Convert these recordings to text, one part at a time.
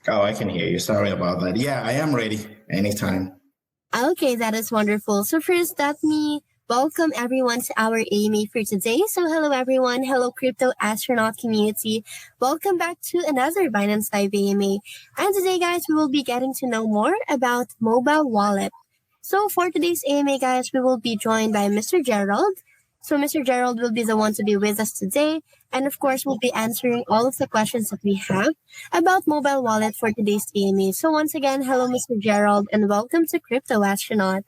Oh, I can hear you. Sorry about that. Yeah, I am ready anytime. Okay, that is wonderful. So first, let me welcome everyone to our AMA for today. So hello everyone. Hello Crypto Astronaut community. Welcome back to another Binance Live AMA. And today guys, we will be getting to know more about mobile wallet. So for today's AMA guys, we will be joined by Mr. Gerald. So Mr. Gerald will be the one to be with us today. And of course, we'll be answering all of the questions that we have about mobile wallet for today's AMA. So once again, hello, Mr. Gerald, and welcome to Crypto Astronaut.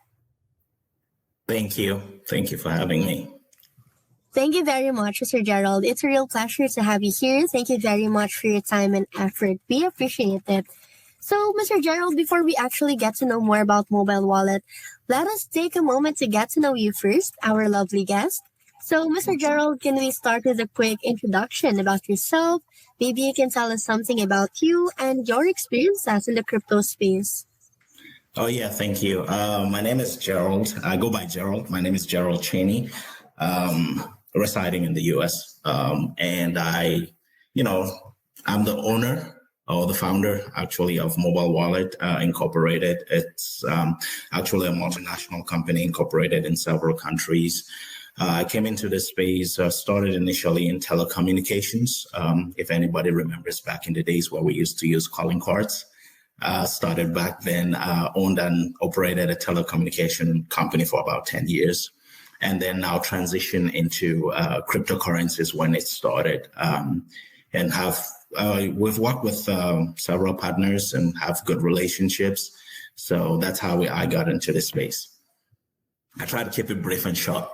Thank you. Thank you for having me. Thank you very much, Mr. Gerald. It's a real pleasure to have you here. Thank you very much for your time and effort. We appreciate it. So, Mr. Gerald, before we actually get to know more about mobile wallet, let us take a moment to get to know you first, our lovely guest. So, Mr. Gerald, can we start with a quick introduction about yourself? Maybe you can tell us something about you and your experiences in the crypto space. Oh, yeah. Thank you. My name is Gerald. I go by Gerald. My name is Gerald Cheney, residing in the U.S. And I'm the owner or the founder, actually, of Mobile Wallet Incorporated. It's actually a multinational company incorporated in several countries. I came into this space, started initially in telecommunications. If anybody remembers back in the days where we used to use calling cards, started back then, owned and operated a telecommunication company for about 10 years. And then now transition into cryptocurrencies when it started, and we've worked with several partners and have good relationships. So that's how I got into this space. I try to keep it brief and short.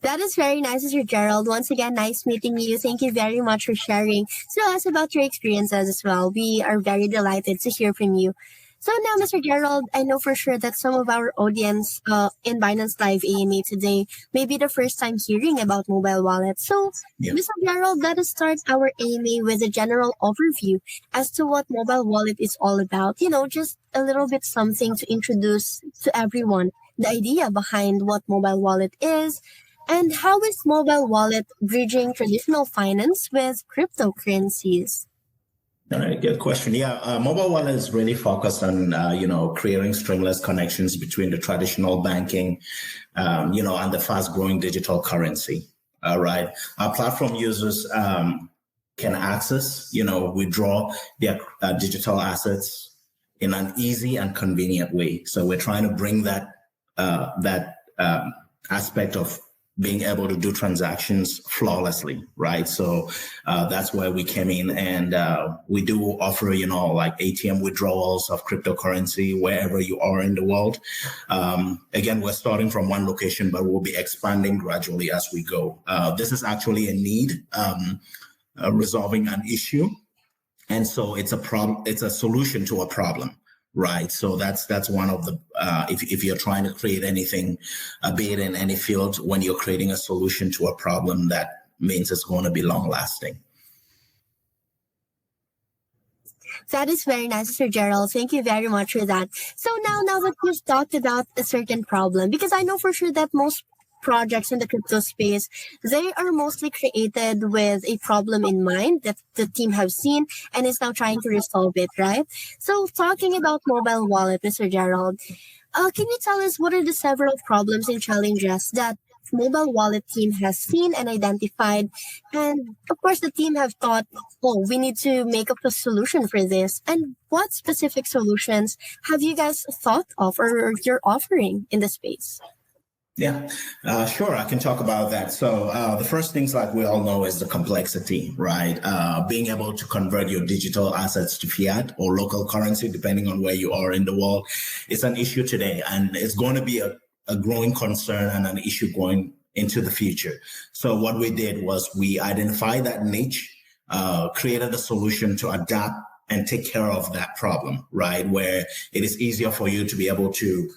That is very nice, Mr. Gerald. Once again, nice meeting you. Thank you very much for sharing. Tell us about your experiences as well. We are very delighted to hear from you. So now, Mr. Gerald, I know for sure that some of our audience in Binance Live AMA today may be the first time hearing about mobile wallets. So, Yeah. Mr. Gerald, let us start our AMA with a general overview as to what mobile wallet is all about. Just a little bit something to introduce to everyone the idea behind what mobile wallet is, and how is mobile wallet bridging traditional finance with cryptocurrencies? All right, good question. Yeah, mobile wallet is really focused on, creating stringless connections between the traditional banking, and the fast-growing digital currency. All right, our platform users can access, withdraw their digital assets in an easy and convenient way. So we're trying to bring that aspect of being able to do transactions flawlessly, right? So that's where we came in, and we do offer, like ATM withdrawals of cryptocurrency wherever you are in the world. Again, we're starting from one location, but we'll be expanding gradually as we go. This is actually a need, resolving an issue. And so it's a problem, it's a solution to a problem. Right. So that's one of the, if you're trying to create anything, be it in any field, when you're creating a solution to a problem, that means it's going to be long lasting. That is very nice, Sir Gerald. Thank you very much for that. So now that we've talked about a certain problem, because I know for sure that most projects in the crypto space, they are mostly created with a problem in mind that the team have seen and is now trying to resolve it, right? So talking about mobile wallet, Mr. Gerald, can you tell us what are the several problems and challenges that mobile wallet team has seen and identified? And of course, the team have thought, we need to make up a solution for this. And what specific solutions have you guys thought of or you're offering in the space? Yeah, sure. I can talk about that. So the first things, like we all know, is the complexity, right? Being able to convert your digital assets to fiat or local currency, depending on where you are in the world, is an issue today. And it's going to be a growing concern and an issue going into the future. So what we did was we identified that niche, created a solution to adapt and take care of that problem, right? Where it is easier for you to be able to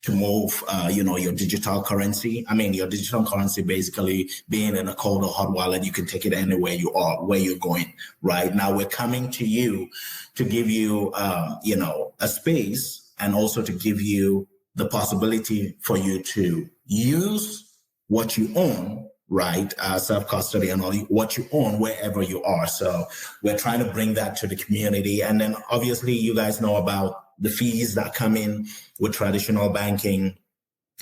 move, your digital currency. I mean, your digital currency basically being in a cold or hot wallet, you can take it anywhere you are, where you're going, right? Now we're coming to you to give you, a space, and also to give you the possibility for you to use what you own, right? Self-custody and all what you own wherever you are. So we're trying to bring that to the community. And then obviously you guys know about the fees that come in with traditional banking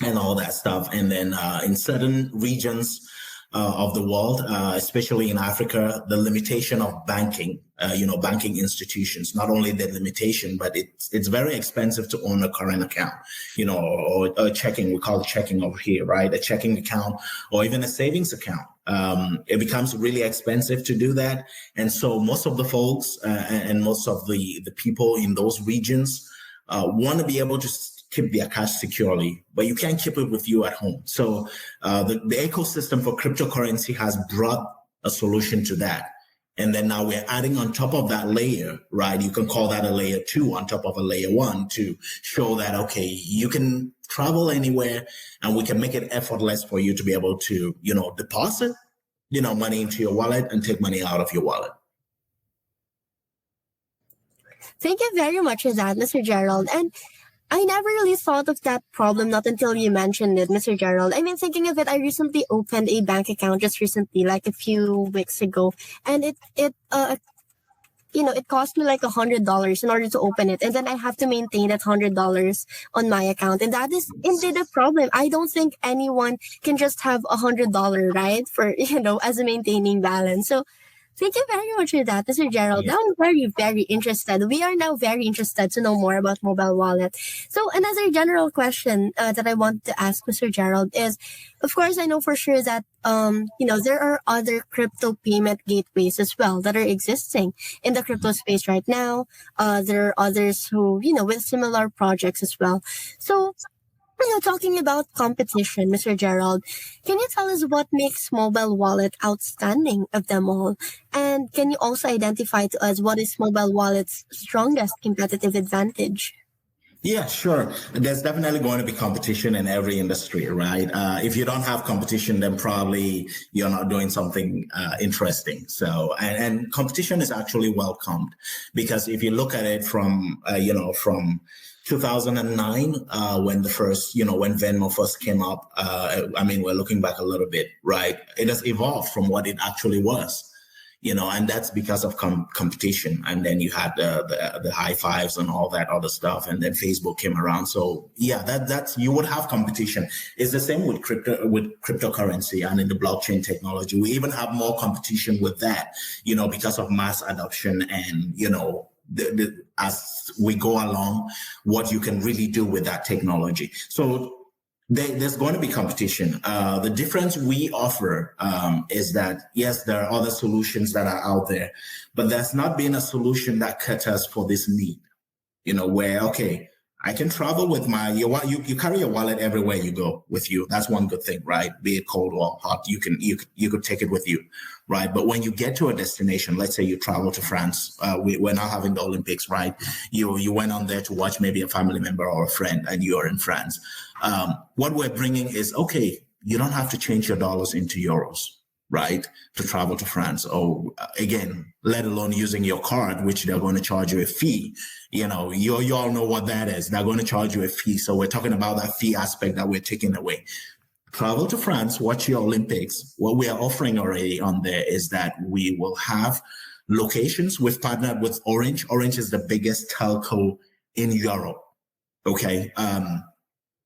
and all that stuff. And then in certain regions of the world, especially in Africa, the limitation of banking, banking institutions, not only the limitation, but it's very expensive to own a current account, or a checking, we call it checking over here, right? A checking account or even a savings account. It becomes really expensive to do that. And so most of the folks and most of the people in those regions want to be able to keep their cash securely, but you can't keep it with you at home. So the ecosystem for cryptocurrency has brought a solution to that. And then now we're adding on top of that layer, right? You can call that a layer 2 on top of a layer 1 to show that, okay, you can travel anywhere and we can make it effortless for you to be able to, deposit, money into your wallet and take money out of your wallet. Thank you very much for that, Mr. Gerald. And I never really thought of that problem, not until you mentioned it, Mr. Gerald. I mean, thinking of it, I recently opened a bank account just recently, like a few weeks ago, and it cost me like $100 in order to open it, and then I have to maintain that $100 on my account, and that is indeed a problem. I don't think anyone can just have $100, right, for as a maintaining balance. So thank you very much for that, Mr. Gerald. Yeah. Now I'm very, very interested. We are now very interested to know more about mobile wallet. So another general question that I want to ask Mr. Gerald is, of course, I know for sure that, there are other crypto payment gateways as well that are existing in the crypto space right now. There are others who, with similar projects as well. So, talking about competition, Mr. Gerald, can you tell us what makes mobile wallet outstanding of them all? And can you also identify to us what is mobile wallet's strongest competitive advantage? Yeah, sure. There's definitely going to be competition in every industry, right? If you don't have competition, then probably you're not doing something interesting. So, and competition is actually welcomed, because if you look at it from 2009, when the first, when Venmo first came up, we're looking back a little bit, right? It has evolved from what it actually was. And that's because of competition. And then you had the high fives and all that other stuff. And then Facebook came around. So yeah, that's, you would have competition. It's the same with cryptocurrency and in the blockchain technology. We even have more competition with that, because of mass adoption and, as we go along, what you can really do with that technology. So there's going to be competition. The difference we offer is that, yes, there are other solutions that are out there, but there's not been a solution that caters for this need, where, okay, I can travel with you carry your wallet everywhere you go with you. That's one good thing, right? Be it cold or hot, you could take it with you, right? But when you get to a destination, let's say you travel to France, we're now having the Olympics, right? You went on there to watch maybe a family member or a friend, and you're in France. What we're bringing is, okay, you don't have to change your dollars into euros, right, to travel to France, or again, let alone using your card, which they're going to charge you a fee. You all know what that is. They're going to charge you a fee. So we're talking about that fee aspect that we're taking away. Travel to France, watch your Olympics. What we are offering already on there is that we will have locations. We've partnered with Orange. Orange is the biggest telco in Europe. Okay.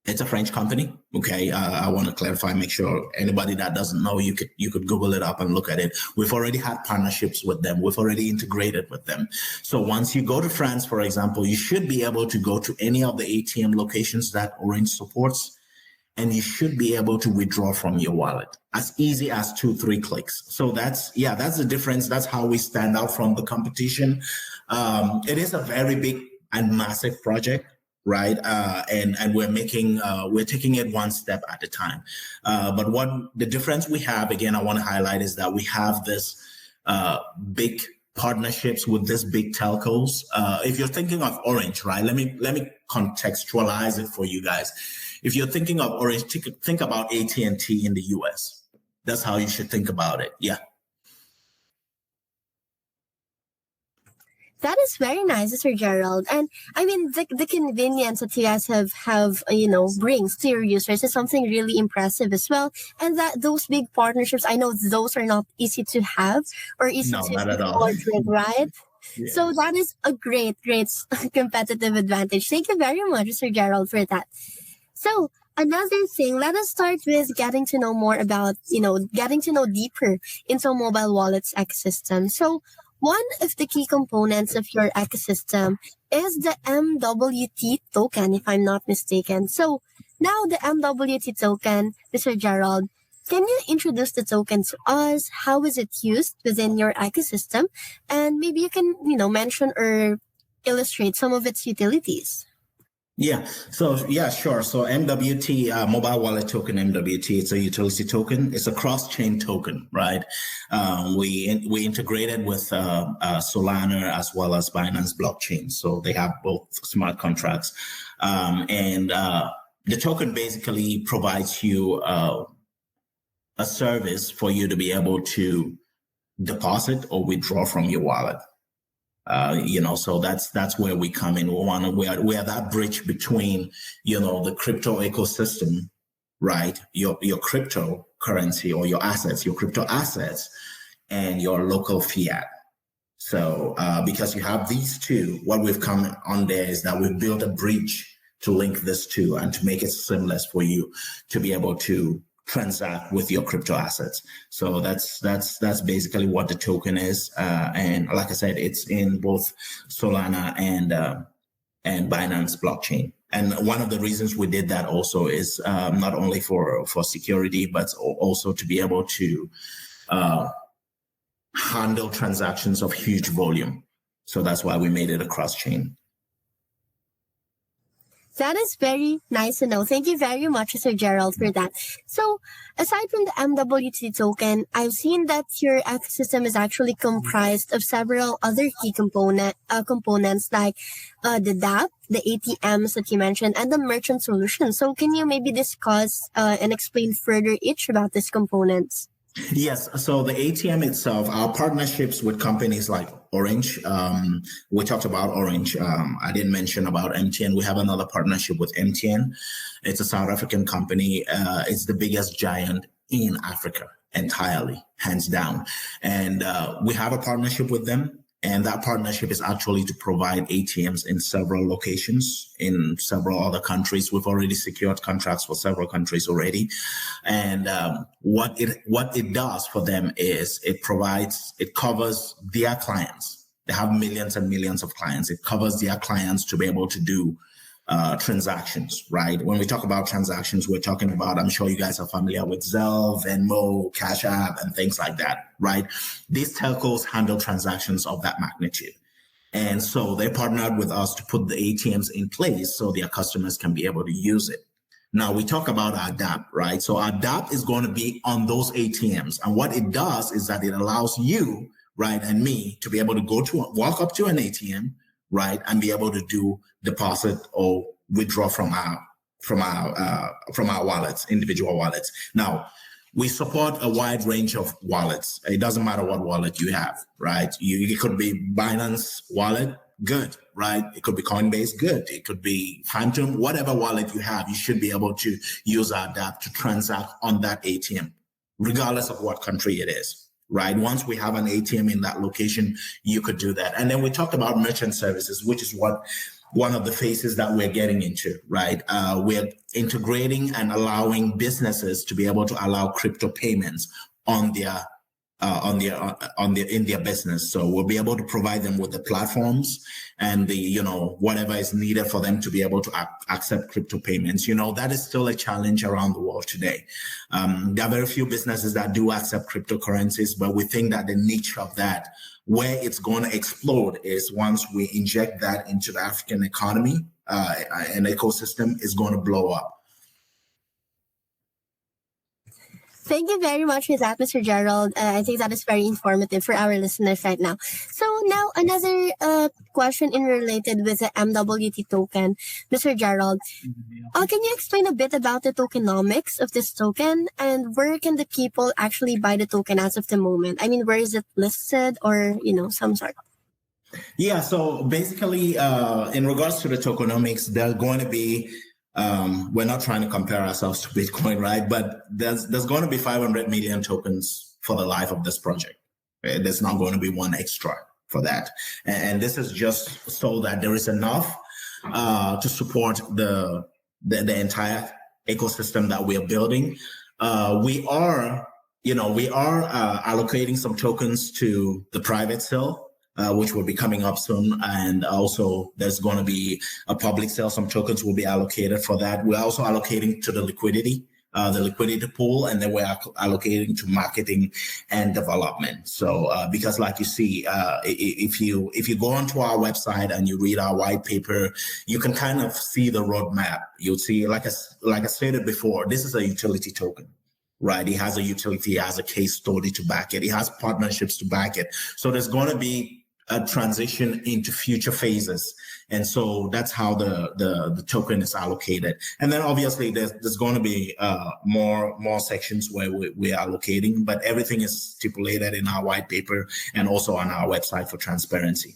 It's a French company. Okay. I want to clarify, make sure anybody that doesn't know, you could Google it up and look at it. We've already had partnerships with them. We've already integrated with them. So once you go to France, for example, you should be able to go to any of the ATM locations that Orange supports, and you should be able to withdraw from your wallet as easy as 2-3 clicks. So that's the difference. That's how we stand out from the competition. It is a very big and massive project, right? And we're taking it one step at a time. But what the difference we have, again, I want to highlight, is that we have this big partnerships with this big telcos. If you're thinking of Orange, right? Let me contextualize it for you guys. If you're thinking of Orange, think about AT&T in the US. That's how you should think about it. Yeah. That is very nice, Sir Gerald. And I mean, the convenience that you guys have brings to your users is something really impressive as well. And that those big partnerships, I know those are not easy to have or easy No, to not at all. forge with, right? So Yes. that is a great competitive advantage. Thank you very much, Sir Gerald, for that. So another thing, let us start with getting to know more about, getting to know deeper into mobile wallets ecosystem. So one of the key components of your ecosystem is the MWT token, if I'm not mistaken. So now the MWT token, Mr. Gerald, can you introduce the token to us? How is it used within your ecosystem? And maybe you can, mention or illustrate some of its utilities. Yeah. So yeah, sure. So MWT, mobile wallet token, MWT, it's a utility token. It's a cross-chain token, right? We integrated with Solana as well as Binance blockchain. So they have both smart contracts, and the token basically provides you a service for you to be able to deposit or withdraw from your wallet. So that's where we come in. We are that bridge between, the crypto ecosystem, right? Your cryptocurrency or your assets, your crypto assets, and your local fiat. So because you have these two, what we've come on there is that we've built a bridge to link this two and to make it seamless for you to be able to transact with your crypto assets. So that's basically what the token is. And like I said, it's in both Solana and Binance blockchain. And one of the reasons we did that also is not only for security, but also to be able to handle transactions of huge volume. So that's why we made it a cross chain. That is very nice to know. Thank you very much, Sir Gerald, for that. So, aside from the MWT token, I've seen that your ecosystem is actually comprised of several other key components like the DApp, the ATMs that you mentioned, and the merchant solution. So, can you maybe discuss and explain further each about these components? Yes. So the ATM itself, our partnerships with companies like Orange, we talked about Orange. I didn't mention about MTN. We have another partnership with MTN. It's a South African company. It's the biggest giant in Africa entirely, hands down. And we have a partnership with them. And that partnership is actually to provide ATMs in several locations in several other countries. We've already secured contracts for several countries already. And what it does for them is it covers their clients. They have millions and millions of clients. It covers their clients to be able to do transactions, right? When we talk about transactions, we're talking about, I'm sure you guys are familiar with Zelle, Venmo, Cash App, and things like that, right? These telcos handle transactions of that magnitude. And so they partnered with us to put the ATMs in place so their customers can be able to use it. Now we talk about our DApp, right? So our DApp is going to be on those ATMs. And what it does is that it allows you, right, and me to be able to walk up to an ATM, right, and be able to do deposit or withdraw from our wallets, individual wallets. Now, we support a wide range of wallets. It doesn't matter what wallet you have, right? It could be Binance wallet, good, right? It could be Coinbase, good. It could be Phantom, whatever wallet you have, you should be able to use our DApp to transact on that ATM, regardless of what country it is. Right. Once we have an ATM in that location, you could do that. And then we talked about merchant services, which is one of the phases that we're getting into, right? We're integrating and allowing businesses to be able to allow crypto payments in their business. So we'll be able to provide them with the platforms and the, whatever is needed for them to be able to accept crypto payments. That is still a challenge around the world today. There are very few businesses that do accept cryptocurrencies, but we think that the niche of that, where it's going to explode, is once we inject that into the African economy, and ecosystem is going to blow up. Thank you very much for that, Mr. Gerald. I think that is very informative for our listeners right now. So now another question in related with the MWT token, Mr. Gerald. Can you explain a bit about the tokenomics of this token and where can the people actually buy the token as of the moment? I mean, where is it listed or, some sort? Yeah, so basically, in regards to the tokenomics, there's going to be, we're not trying to compare ourselves to Bitcoin, right? But there's going to be 500 million tokens for the life of this project. There's not going to be one extra for that. And this is just so that there is enough to support the entire ecosystem that we are building. We are allocating some tokens to the private sale, which will be coming up soon. And also there's going to be a public sale. Some tokens will be allocated for that. We're also allocating to the liquidity pool, and then we're allocating to marketing and development. So because like you see, if you go onto our website and you read our white paper, you can kind of see the roadmap. You'll see, like I stated before, this is a utility token. Right. It has a utility, it has a case study to back it. It has partnerships to back it. So there's going to be a transition into future phases. And so that's how the token is allocated. And then obviously there's going to be more sections where we're allocating, but everything is stipulated in our white paper and also on our website for transparency.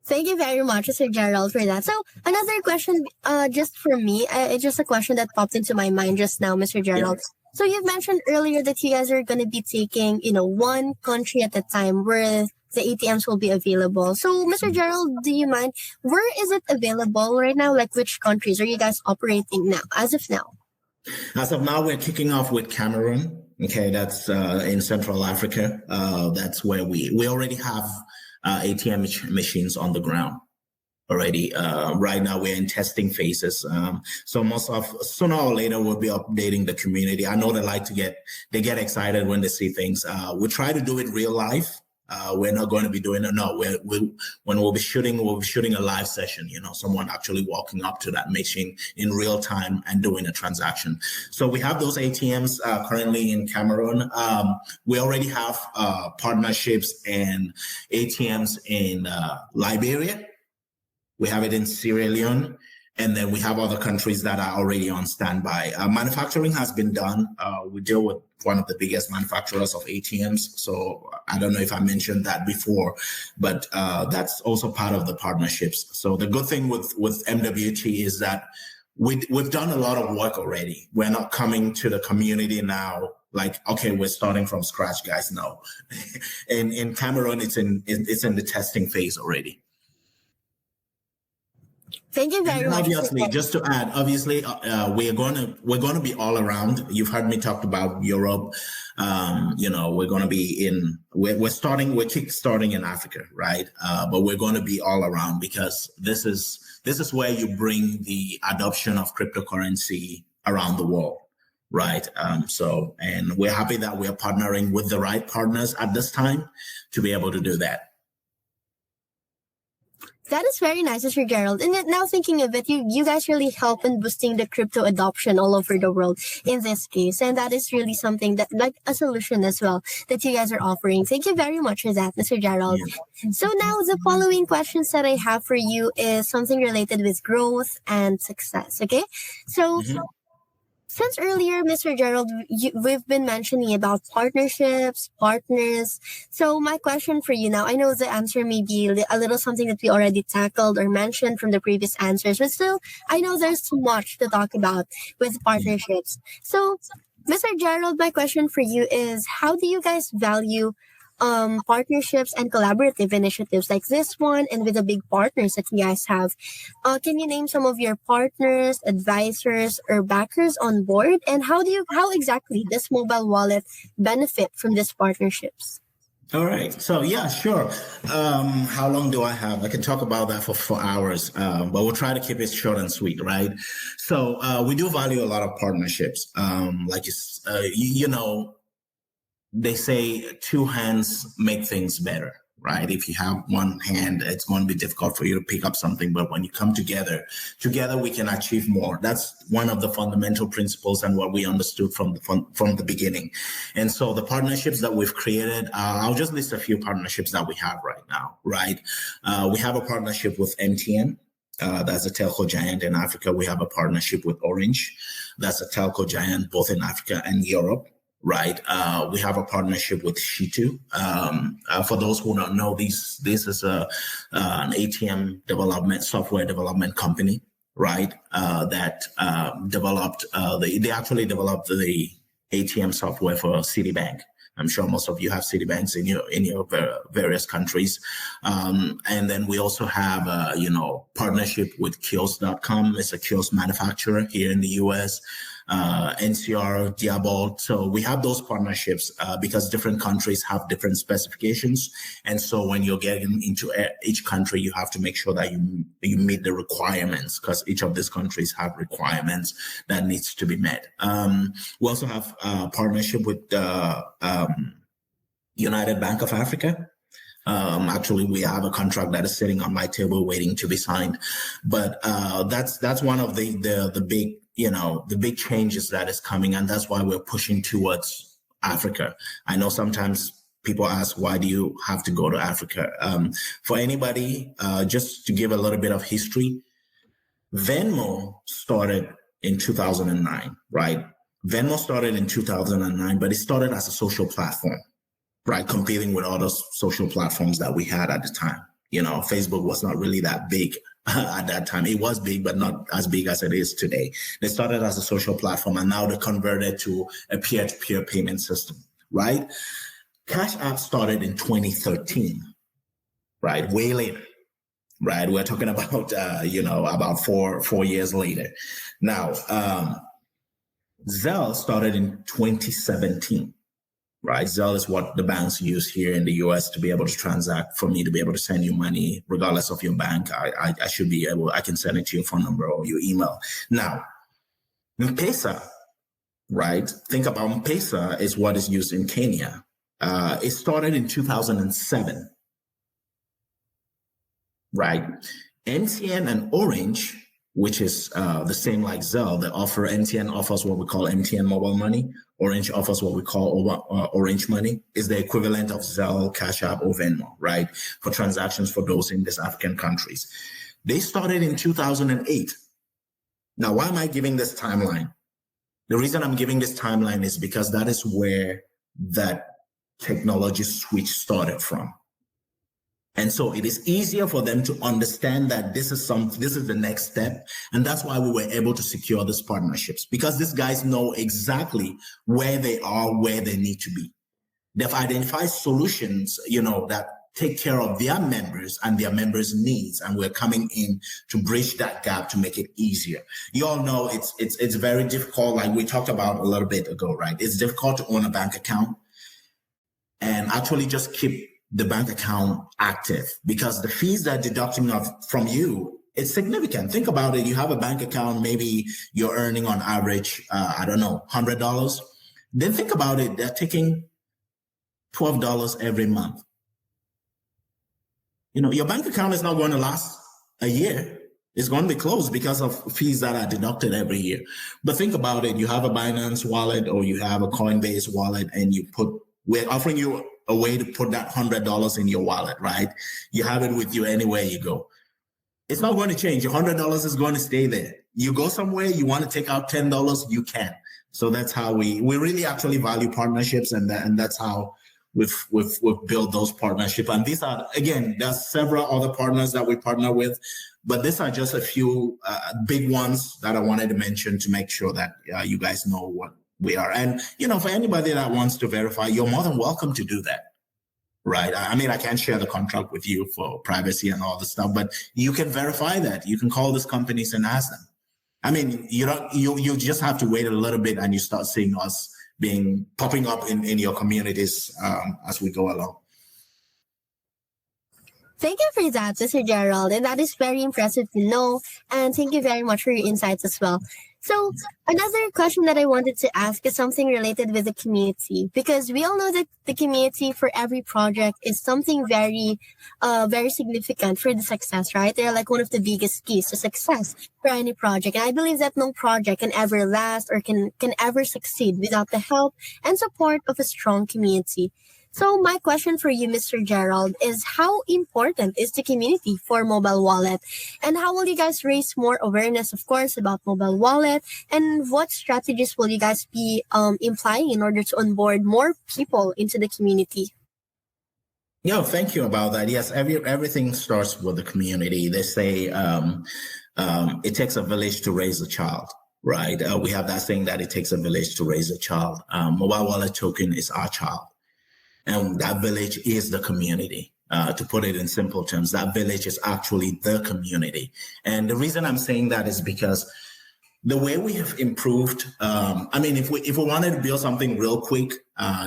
Thank you very much, Mr. Gerald, for that. So another question, just for me, it's just a question that popped into my mind just now, Mr. Gerald. Yeah. So you've mentioned earlier that you guys are going to be taking, one country at a time where the ATMs will be available. So, Mr. Gerald, do you mind, where is it available right now? Like, which countries are you guys operating now, as of now? As of now, we're kicking off with Cameroon. Okay, that's in Central Africa. That's where we already have ATM machines on the ground already. Right now we're in testing phases. So sooner or later we'll be updating the community. I know they get excited when they see things. We try to do it real life. We're not going to be doing it. No, when we'll be shooting a live session, someone actually walking up to that machine in real time and doing a transaction. So we have those ATMs currently in Cameroon. We already have partnerships and ATMs in Liberia. We have it in Sierra Leone. And then we have other countries that are already on standby. Manufacturing has been done. We deal with one of the biggest manufacturers of ATMs. So I don't know if I mentioned that before, but that's also part of the partnerships. So the good thing with MWT is that we've done a lot of work already. We're not coming to the community now like, okay, we're starting from scratch, guys. No. In Cameroon, it's in the testing phase already. Thank you very much. Obviously, just to add, we're going to be all around. You've heard me talk about Europe. We're going to be we're kickstarting in Africa, right? But we're going to be all around because this is where you bring the adoption of cryptocurrency around the world, right? And we're happy that we're partnering with the right partners at this time to be able to do that. That is very nice, Mr. Gerald. And now thinking of it, you guys really help in boosting the crypto adoption all over the world in this case. And that is really something that, like a solution as well, that you guys are offering. Thank you very much for that, Mr. Gerald. Yeah. So now the following questions that I have for you is something related with growth and success. Okay. So since earlier, Mr. Gerald, we've been mentioning about partnerships, partners. So my question for you now, I know the answer may be a little something that we already tackled or mentioned from the previous answers, but still, I know there's too much to talk about with partnerships. So, Mr. Gerald, my question for you is, how do you guys value partnerships and collaborative initiatives like this one and with the big partners that you guys have? Can you name some of your partners, advisors, or backers on board? And how exactly does mobile wallet benefit from these partnerships? All right. So yeah, sure. How long do I have? I can talk about that for hours, but we'll try to keep it short and sweet, right? So we do value a lot of partnerships. They say two hands make things better, right? If you have one hand, it's going to be difficult for you to pick up something. But when you come together we can achieve more. That's one of the fundamental principles and what we understood from the beginning. And so the partnerships that we've created, I'll just list a few partnerships that we have right now, right? We have a partnership with MTN. That's a telco giant in Africa. We have a partnership with Orange. That's a telco giant both in Africa and Europe. right? We have a partnership with Shitu. For those who don't know, this is an ATM development, software development company, right? That developed, they actually developed the ATM software for Citibank. I'm sure most of you have Citibanks in your various countries. And then we also have, partnership with Kiosk.com. It's a kiosk manufacturer here in the US. NCR, Diabol. So we have those partnerships because different countries have different specifications. And so when you're getting into each country, you have to make sure that you meet the requirements, because each of these countries have requirements that needs to be met. We also have a partnership with United Bank of Africa. Actually, we have a contract that is sitting on my table waiting to be signed. But that's one of the big, the big changes that is coming. And that's why we're pushing towards Africa. I know sometimes people ask, why do you have to go to Africa? For anybody, just to give a little bit of history, Venmo started in 2009, right? Venmo started in 2009, but it started as a social platform, right? Competing with other social platforms that we had at the time. Facebook was not really that big at that time. It was big, but not as big as it is today. They started as a social platform, and now they converted to a peer-to-peer payment system, right? Cash App started in 2013, right? Way later, right? We're talking about, about four years later. Now, Zelle started in 2017. Right. Zelle is what the banks use here in the US to be able to transact, for me to be able to send you money, regardless of your bank. I should be able, I can send it to your phone number or your email. Now, M-Pesa, right? Think about M-Pesa is what is used in Kenya. It started in 2007, right? MTN and Orange, which is the same like Zelle, MTN offers what we call MTN mobile money. Orange offers what we call Orange money, is the equivalent of Zelle, Cash App, or Venmo, right? For transactions for those in these African countries. They started in 2008. Now, why am I giving this timeline? The reason I'm giving this timeline is because that is where that technology switch started from. And so it is easier for them to understand that this is the next step. And that's why we were able to secure these partnerships, because these guys know exactly where they are, where they need to be. They've identified solutions, that take care of their members and their members' needs. And we're coming in to bridge that gap to make it easier. You all know it's very difficult. Like we talked about a little bit ago, right? It's difficult to own a bank account and actually just keep the bank account active, because the fees that are deducting from you, it's significant. Think about it. You have a bank account, maybe you're earning on average, $100. Then think about it. They're taking $12 every month. Your bank account is not going to last a year. It's going to be closed because of fees that are deducted every year. But think about it. You have a Binance wallet or you have a Coinbase wallet, and we're offering you a way to put that $100 in your wallet, right? You have it with you anywhere you go. It's not going to change. Your $100 is going to stay there. You go somewhere, you want to take out $10, you can. So that's how we really actually value partnerships, and that's how we've built those partnerships. And these are, again, there's several other partners that we partner with, but these are just a few big ones that I wanted to mention to make sure that you guys know what we are. And, for anybody that wants to verify, you're more than welcome to do that, right? I mean, I can't share the contract with you for privacy and all the stuff, but you can verify that. You can call these companies and ask them. I mean, you just have to wait a little bit and you start seeing us popping up in your communities as we go along. Thank you for that, Mr. Gerald. And that is very impressive to know. And thank you very much for your insights as well. So another question that I wanted to ask is something related with the community, because we all know that the community for every project is something very, very significant for the success, right? They're like one of the biggest keys to success for any project. And I believe that no project can ever last or can ever succeed without the help and support of a strong community. So my question for you, Mr. Gerald, is how important is the community for mobile wallet? And how will you guys raise more awareness, of course, about mobile wallet? And what strategies will you guys be implying in order to onboard more people into the community? Yeah, thank you about that. Yes, everything starts with the community. They say it takes a village to raise a child, right? We have that saying that it takes a village to raise a child. Mobile wallet token is our child, and that village is the community. To put it in simple terms, that village is actually the community. And the reason I'm saying that is because the way we have improved, if we wanted to build something real quick,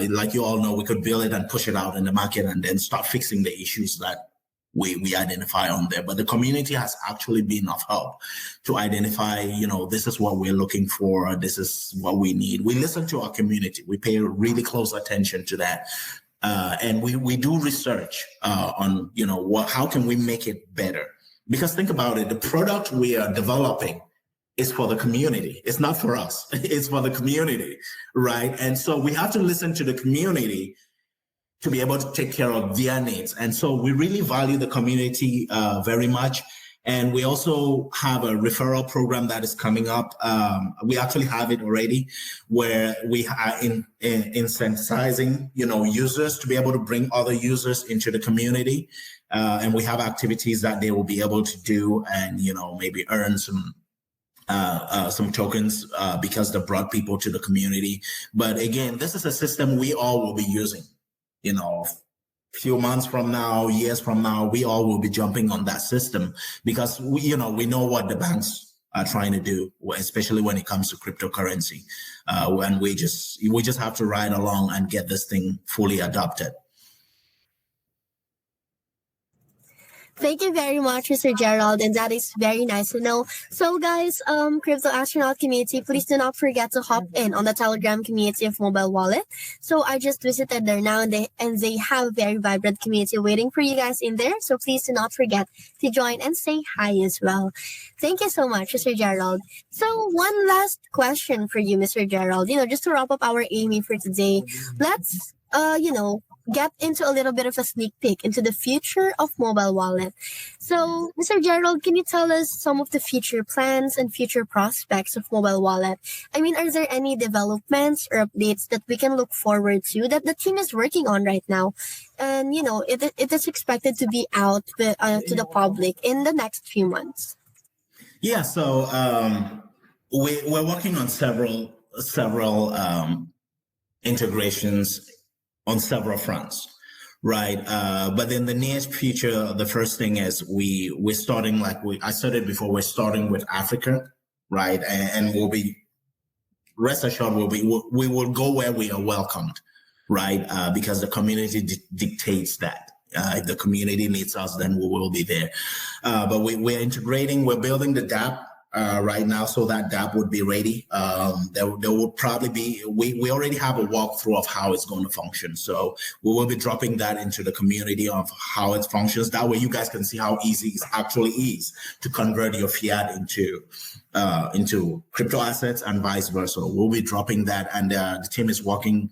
like you all know, we could build it and push it out in the market and then start fixing the issues that we identify on there. But the community has actually been of help to identify, this is what we're looking for. This is what we need. We listen to our community. We pay really close attention to that. And we do research on, how can we make it better? Because think about it, the product we are developing is for the community. It's not for us. It's for the community, right? And so we have to listen to the community to be able to take care of their needs. And so we really value the community very much. And we also have a referral program that is coming up. We actually have it already, where we are incentivizing, users to be able to bring other users into the community. And we have activities that they will be able to do and, maybe earn some tokens because they brought people to the community. But again, this is a system we all will be using. Few months from now, years from now, we all will be jumping on that system because we know what the banks are trying to do, especially when it comes to cryptocurrency. And we just have to ride along and get this thing fully adopted. Thank you very much, Mr. Gerald, and that is very nice to know. So guys, Crypto Astronaut community, please do not forget to hop in on the Telegram community of Mobile Wallet. So I just visited there now, and they have a very vibrant community waiting for you guys in there. So please do not forget to join and say hi as well. Thank you so much, Mr. Gerald. So one last question for you, Mr. Gerald. Just to wrap up our Amy for today, let's get into a little bit of a sneak peek into the future of mobile wallet. So, Mr. Gerald, can you tell us some of the future plans and future prospects of mobile wallet? Are there any developments or updates that we can look forward to that the team is working on right now? And, it is expected to be out to the public in the next few months. Yeah, so we're working on several integrations on several fronts, right? But in the near future, the first thing is we're starting I said before, we're starting with Africa, right? And we'll be, rest assured, we will go where we are welcomed, right? Because the community dictates that. If the community needs us, then we will be there. But we're integrating, we're building the DApp right now, so that DApp would be ready. There would probably be, we already have a walkthrough of how it's going to function. So we will be dropping that into the community of how it functions. That way you guys can see how easy it actually is to convert your fiat into crypto assets and vice versa. We'll be dropping that, and the team is working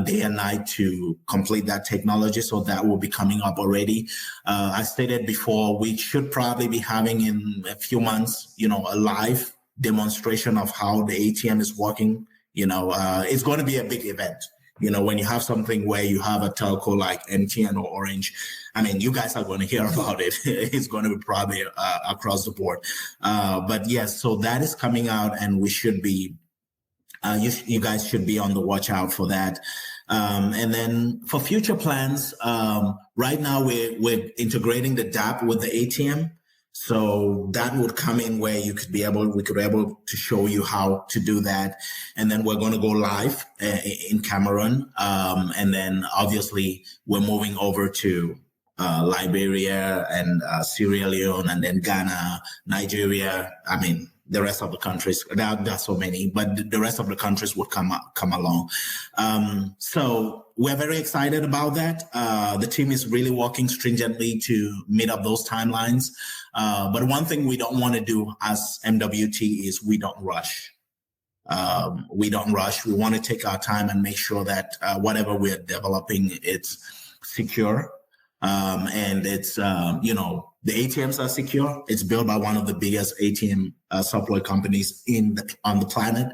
day and night to complete that technology. So that will be coming up already. I stated before, we should probably be having in a few months, a live demonstration of how the ATM is working. It's going to be a big event. When you have something where you have a telco like MTN or Orange, you guys are going to hear about it. It's going to be probably across the board. But yes, so that is coming out, and we should be, you guys should be on the watch out for that. And then for future plans, right now we're integrating the DApp with the ATM. So that would come in where we could be able to show you how to do that. And then we're going to go live in Cameroon. And then obviously we're moving over to Liberia and Sierra Leone, and then Ghana, Nigeria. The rest of the countries, there are so many, but the rest of the countries would come along. So we're very excited about that. The team is really working stringently to meet up those timelines. But one thing we don't want to do as MWT is we don't rush. We don't rush. We want to take our time and make sure that whatever we're developing, it's secure. And it's, the ATMs are secure. It's built by one of the biggest ATM software companies on the planet.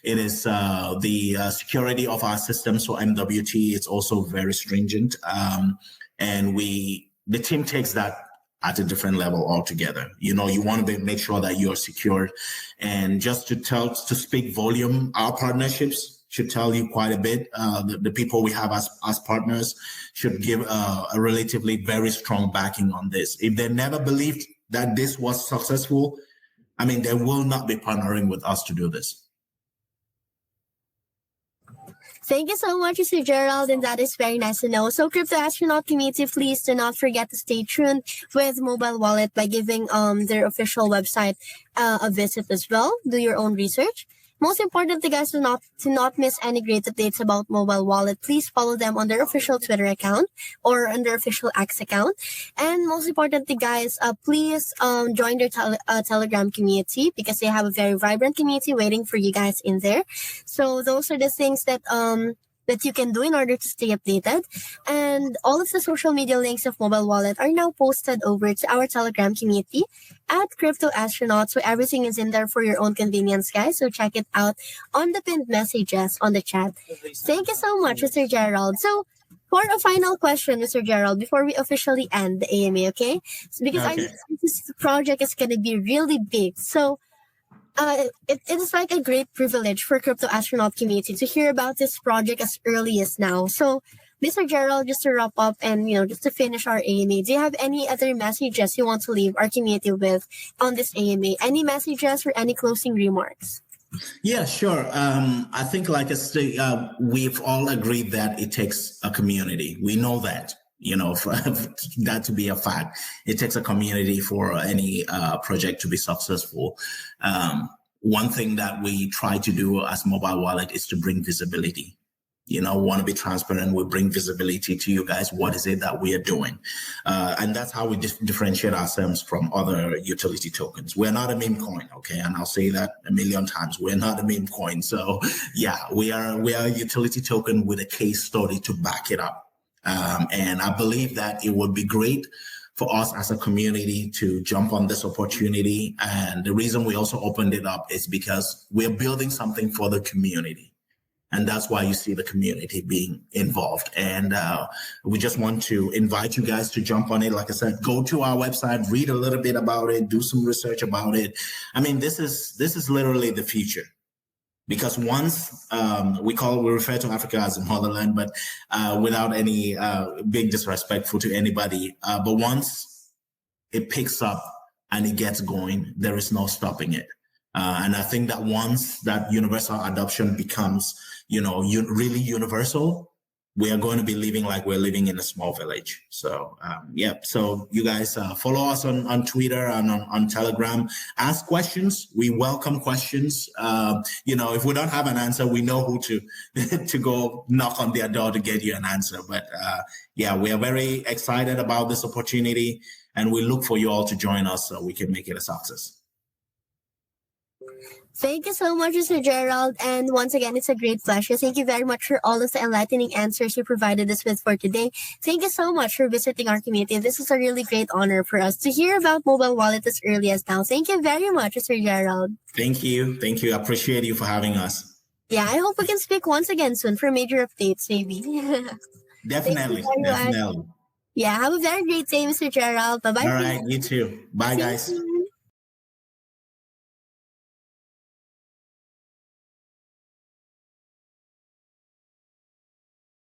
It is the security of our system. So MWT is also very stringent. And the team takes that at a different level altogether. You want to make sure that you're secured. And just to speak volume, our partnerships should tell you quite a bit. The people we have as partners should give a relatively very strong backing on this. If they never believed that this was successful, they will not be partnering with us to do this. Thank you so much, Mr. Gerald, and that is very nice to know. So, Crypto Astronaut community, please do not forget to stay tuned with Mobile Wallet by giving their official website a visit as well. Do your own research. Most importantly, guys, to not miss any great updates about Mobile Wallet, please follow them on their official Twitter account or on their official X account. And most importantly, guys, please join their Telegram community because they have a very vibrant community waiting for you guys in there. So those are the things that you can do in order to stay updated. And all of the social media links of Mobile Wallet are now posted over to our Telegram community at Crypto Astronaut. So everything is in there for your own convenience, guys. So check it out on the pinned messages on the chat. Thank you so much, Mr. Gerald. So for a final question, Mr. Gerald, before we officially end the AMA, okay? So because I know this project is going to be really big. So it is like a great privilege for Crypto Astronaut community to hear about this project as early as now. So, Mr. Gerald, just to wrap up and, just to finish our AMA, do you have any other messages you want to leave our community with on this AMA? Any messages or any closing remarks? Yeah, sure. I think, like I say, we've all agreed that it takes a community. We know that. For that to be a fact, it takes a community for any project to be successful. One thing that we try to do as Mobile Wallet is to bring visibility. Want to be transparent. We bring visibility to you guys. What is it that we are doing? And that's how we differentiate ourselves from other utility tokens. We're not a meme coin, okay? And I'll say that a million times. We're not a meme coin. So yeah, we are a utility token with a case study to back it up. And I believe that it would be great for us as a community to jump on this opportunity. And the reason we also opened it up is because we're building something for the community. And that's why you see the community being involved. And we just want to invite you guys to jump on it. Like I said, go to our website, read a little bit about it, do some research about it. This is literally the future. Because once we refer to Africa as a motherland, but without any being disrespectful to anybody. But once it picks up and it gets going, there is no stopping it. And I think that once that universal adoption becomes, really universal, we are going to be living like we're living in a small village. So, So you guys follow us on Twitter and on Telegram. Ask questions. We welcome questions. If we don't have an answer, we know who to go knock on their door to get you an answer. But we are very excited about this opportunity, and we look for you all to join us so we can make it a success. Thank you so much, Mr. Gerald. And once again, it's a great pleasure. Thank you very much for all of the enlightening answers you provided us with for today. Thank you so much for visiting our community. This is a really great honor for us to hear about Mobile Wallet as early as now. Thank you very much, Mr. Gerald. Thank you. I appreciate you for having us. Yeah, I hope we can speak once again soon for major updates, maybe. Definitely. Yeah, have a very great day, Mr. Gerald. Bye-bye. All right, you too. Bye, guys.